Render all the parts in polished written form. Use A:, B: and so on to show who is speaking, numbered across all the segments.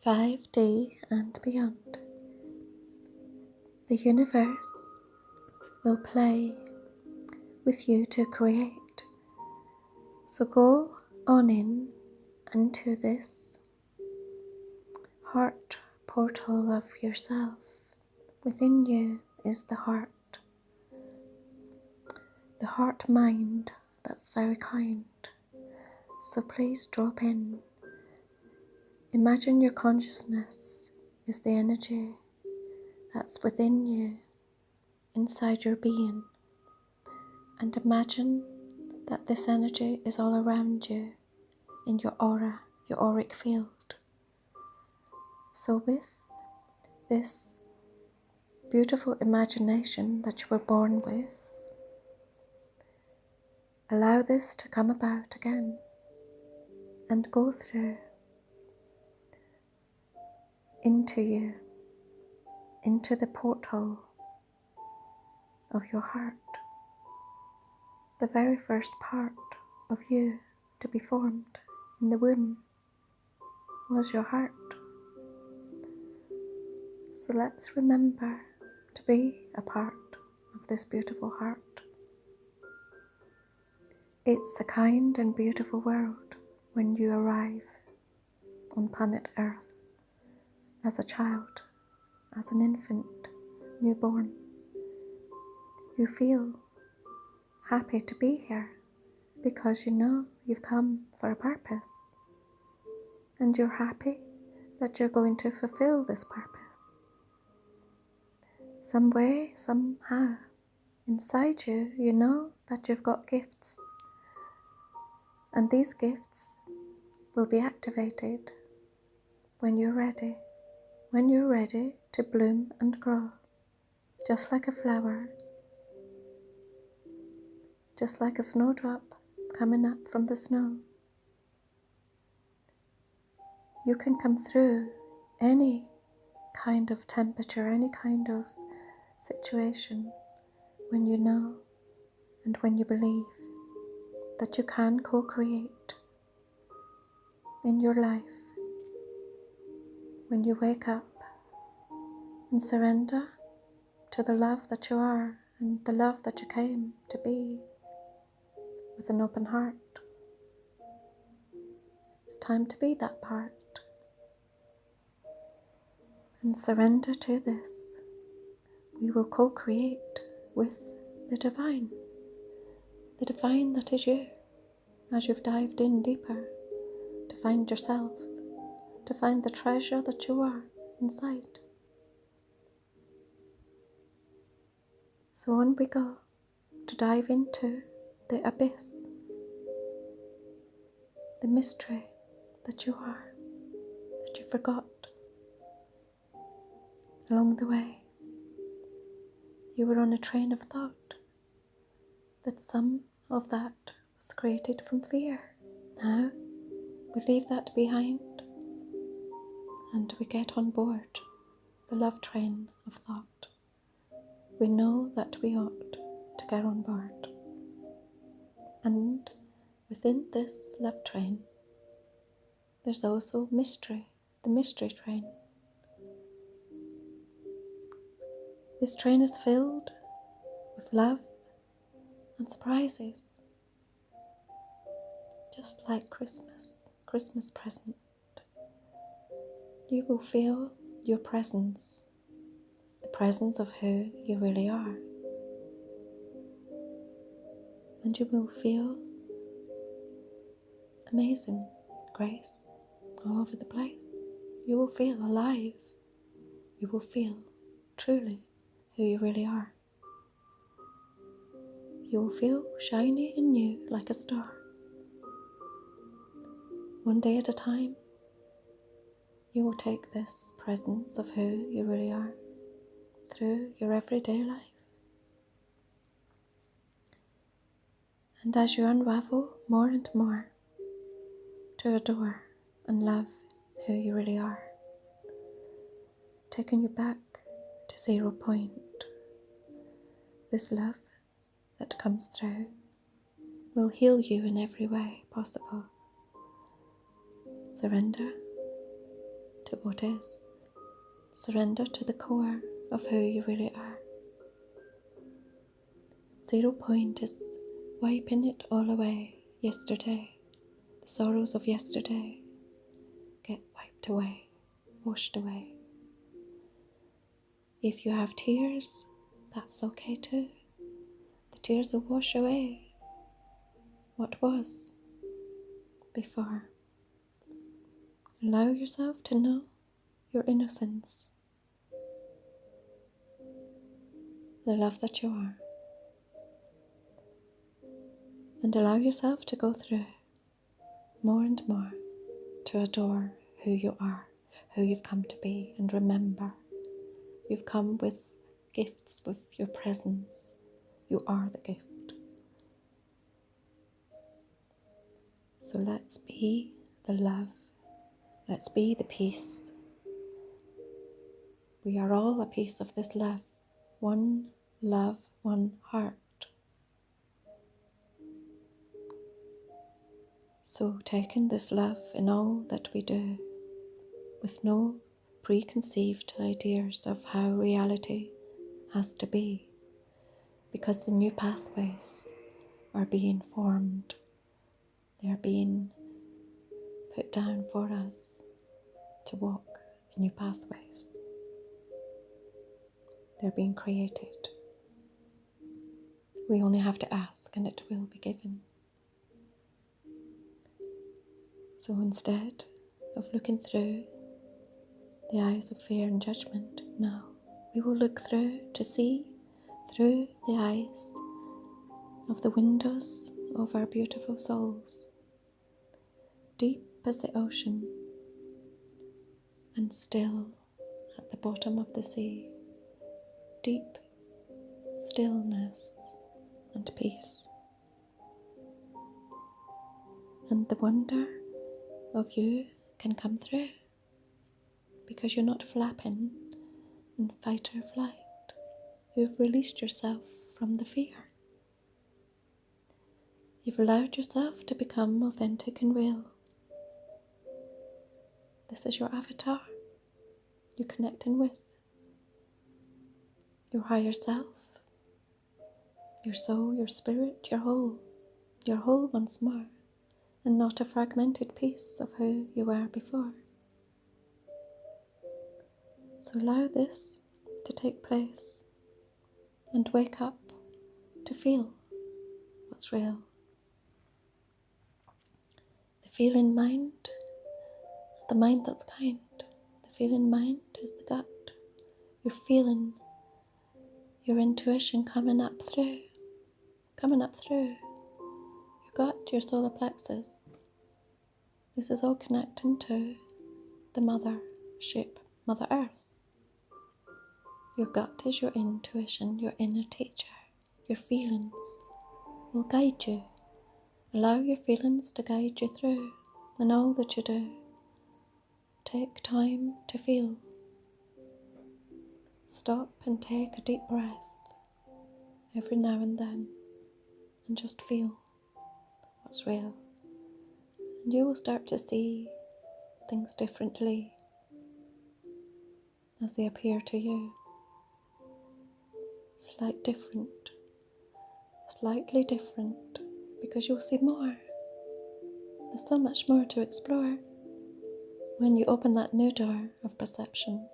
A: 5D and beyond. The universe will play with you to create. So go on in into this heart portal of yourself. Within you is the heart mind that's very kind. So please drop in. Imagine your consciousness is the energy that's within you, inside your being. And imagine that this energy is all around you in your aura, your auric field. So with this beautiful imagination that you were born with, allow this to come about again and go through into you, into the porthole of your heart. The very first part of you to be formed in the womb was your heart. So let's remember to be a part of this beautiful heart. It's a kind and beautiful world when you arrive on planet Earth as a child, as an infant, newborn. You feel happy to be here because you know you've come for a purpose, and you're happy that you're going to fulfill this purpose. Some way, somehow, inside you, you know that you've got gifts, and these gifts will be activated when you're ready to bloom and grow, just like a flower, just like a snowdrop coming up from the snow. You can come through any kind of temperature, any kind of situation when you know and when you believe that you can co-create in your life. When you wake up and surrender to the love that you are and the love that you came to be with an open heart. It's time to be that part and surrender to this. We will co-create with the divine that is you, as you've dived in deeper to find yourself, to find the treasure that you are inside. So on we go to dive into the abyss, the mystery that you are, that you forgot along the way. You were on a train of thought, that some of that was created from fear. Now we leave that behind and we get on board the love train of thought. We know that we ought to get on board. And within this love train, there's also mystery, the mystery train. This train is filled with love and surprises, just like Christmas present. You will feel your presence, the presence of who you really are. And you will feel amazing grace all over the place. You will feel alive. You will feel truly who you really are. You will feel shiny and new like a star. One day at a time, you will take this presence of who you really are through your everyday life. And as you unravel more and more to adore and love who you really are, taking you back to 0 point, this love that comes through will heal you in every way possible. Surrender to what is. Surrender to the core of who you really are. 0 point is wiping it all away. Yesterday, the sorrows of yesterday get wiped away, washed away. If you have tears, that's okay too. The tears will wash away what was before. Allow yourself to know your innocence, the love that you are, and allow yourself to go through more and more to adore who you are, who you've come to be, and remember, you've come with gifts, with your presence. You are the gift. So let's be the love. Let's be the peace. We are all a piece of this love. One love, one heart. So taking this love in all that we do, with no preconceived ideas of how reality has to be, because the new pathways are being formed. They're being put down for us to walk the new pathways. They're being created. We only have to ask and it will be given. So instead of looking through the eyes of fear and judgment, now we will look through to see through the eyes of the windows of our beautiful souls, deep as the ocean and still at the bottom of the sea, deep stillness and peace. And the wonder of you can come through because you're not flapping in fight or flight. You've released yourself from the fear. You've allowed yourself to become authentic and real. This is your avatar. You're connecting with your higher self, your soul, your spirit, your whole once more, and not a fragmented piece of who you were before. So allow this to take place and wake up to feel what's real. The feeling mind, the mind that's kind. The feeling mind is the gut. You're feeling your intuition coming up through your gut, your solar plexus. This is all connecting to the mothership, Mother Earth. Your gut is your intuition, your inner teacher. Your feelings will guide you. Allow your feelings to guide you through in all that you do. Take time to feel. Stop and take a deep breath every now and then and just feel what's real. And you will start to see things differently as they appear to you. Slightly different, because you'll see more. There's so much more to explore when you open that new door of perception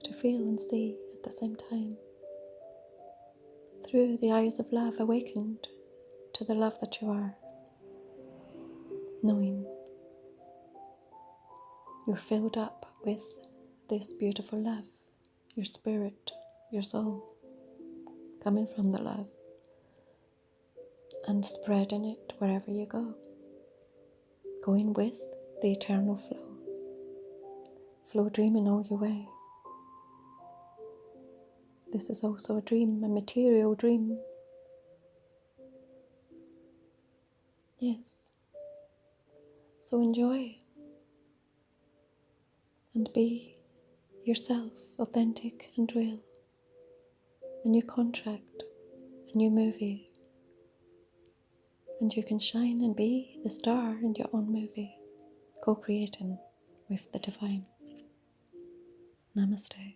A: to feel and see at the same time. Through the eyes of love, awakened to the love that you are, knowing you're filled up with this beautiful love, your spirit, your soul, coming from the love and spreading it wherever you go, going with the eternal flow dreaming all your way. This is also a dream, a material dream. Yes. So enjoy and be yourself, authentic and real. A new contract, a new movie. And you can shine and be the star in your own movie, co-creating with the divine. Namaste.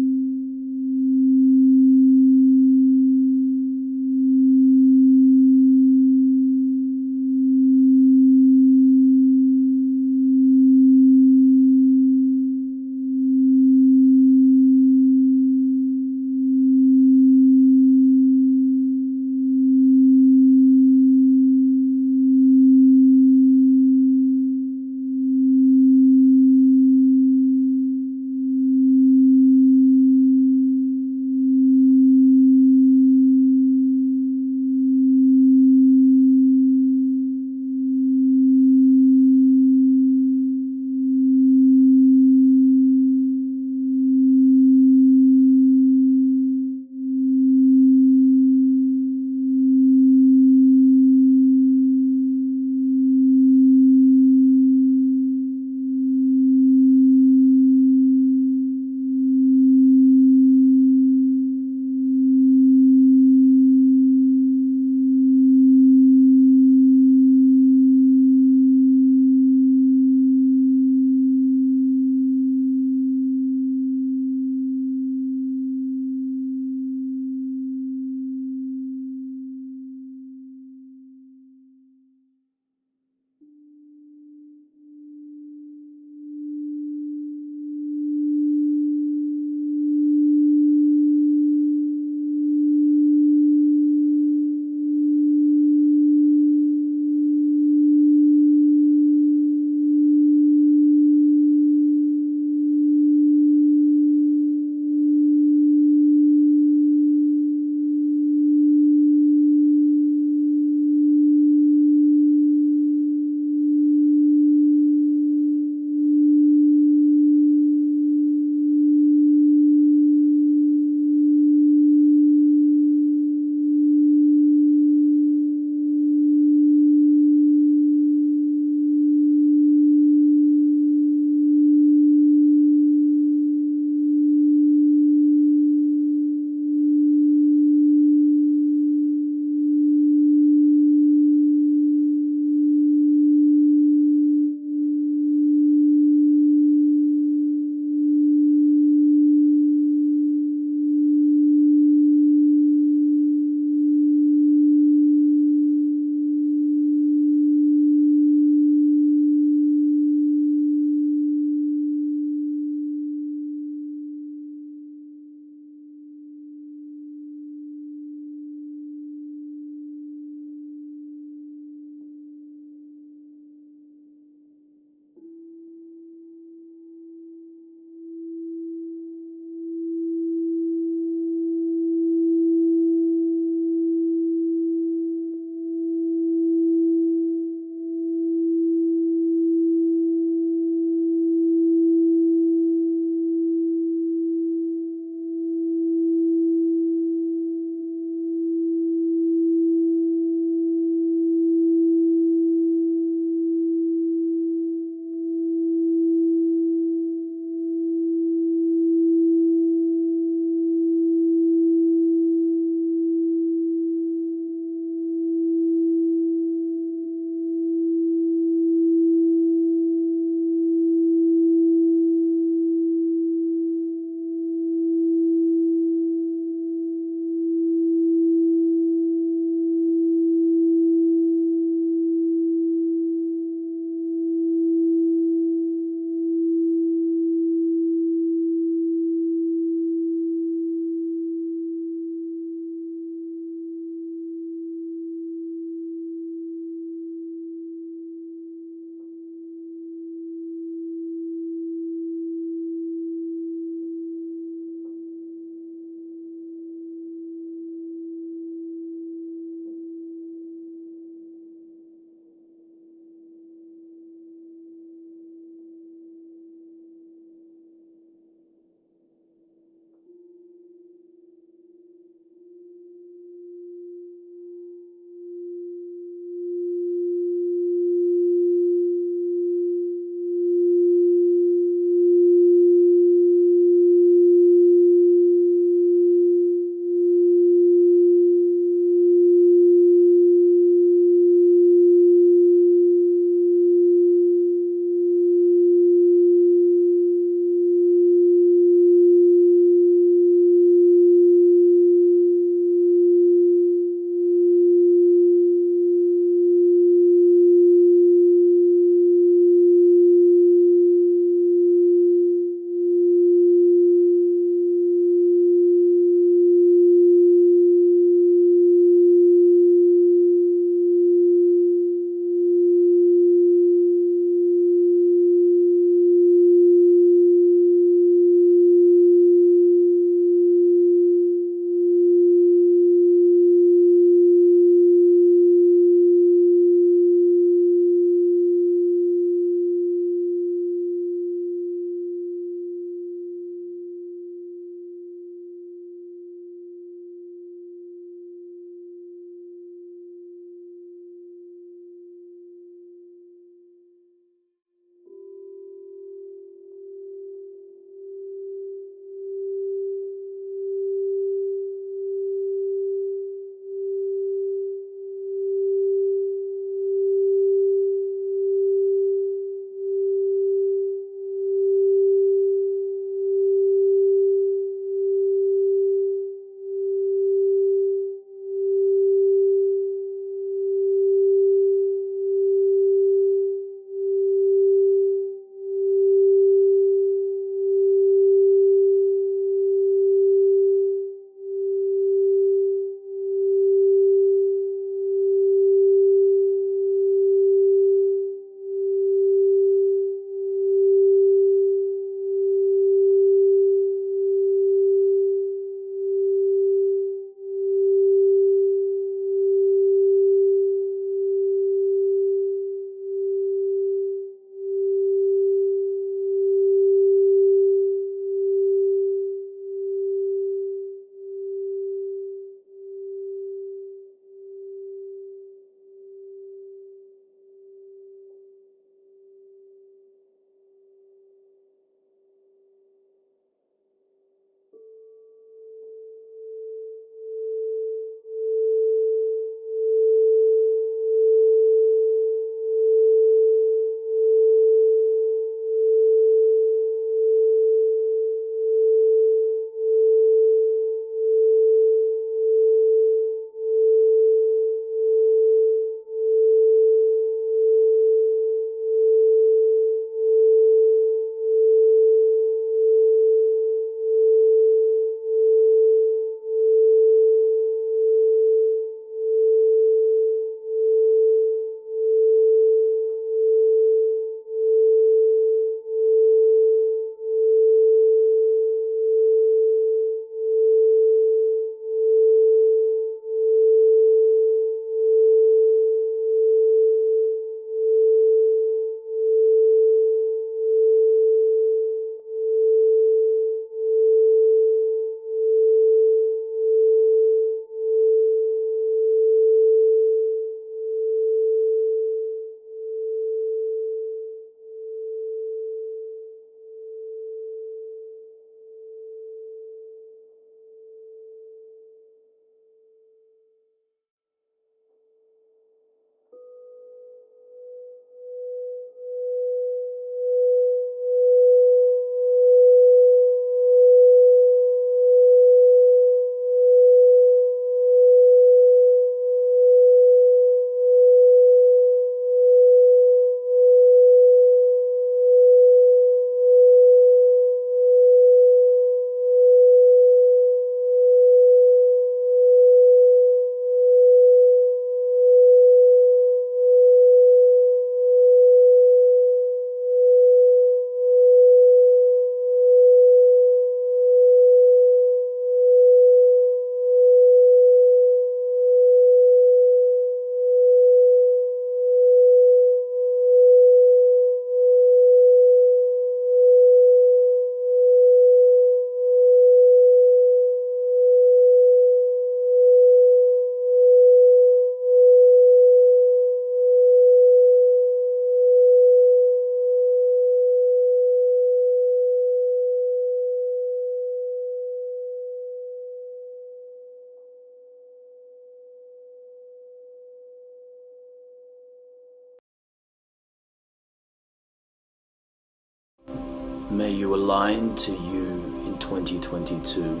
B: May you align to you in 2022.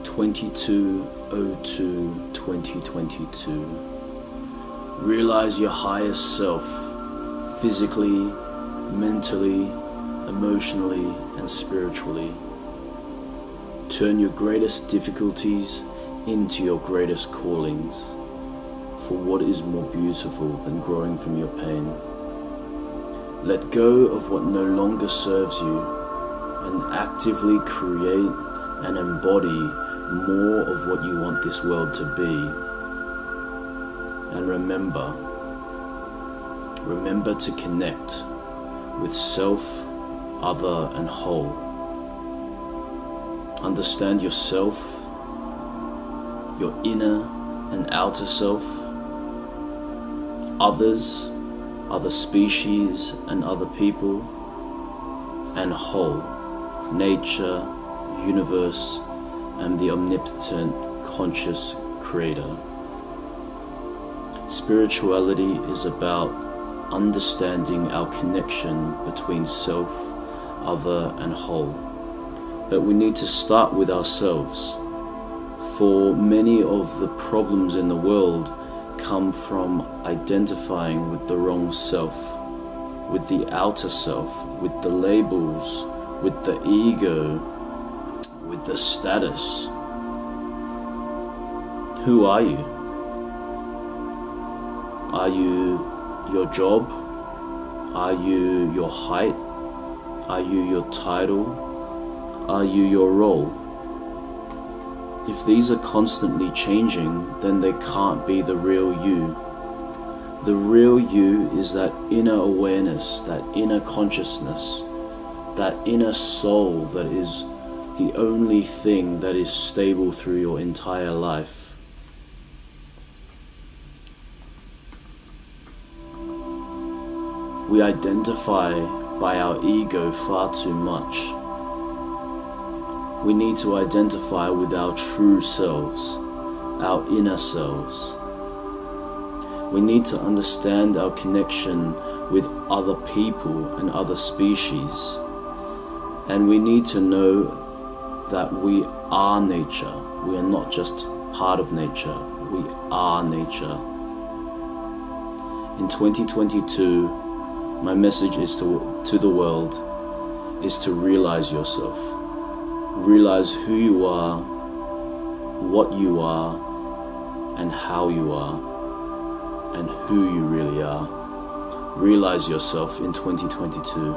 B: 22/02/2022. Realize your highest self, physically, mentally, emotionally, and spiritually. Turn your greatest difficulties into your greatest callings, for what is more beautiful than growing from your pain? Let go of what no longer serves you and actively create and embody more of what you want this world to be. And remember to connect with self, other, and whole. Understand yourself, your inner and outer self, others, other species and other people, and whole, nature, universe, and the omnipotent, conscious creator. Spirituality is about understanding our connection between self, other, and whole. But we need to start with ourselves, for many of the problems in the world come from identifying with the wrong self, with the outer self, with the labels, with the ego, with the status. Who are you? Are you your job? Are you your height? Are you your title? Are you your role? If these are constantly changing, then they can't be the real you. The real you is that inner awareness, that inner consciousness, that inner soul that is the only thing that is stable through your entire life. We identify by our ego far too much. We need to identify with our true selves, our inner selves. We need to understand our connection with other people and other species. And we need to know that we are nature. We are not just part of nature. We are nature. In 2022, my message is to the world is to realize yourself. Realize who you are, what you are, and how you are, and who you really are. Realize yourself in 2022.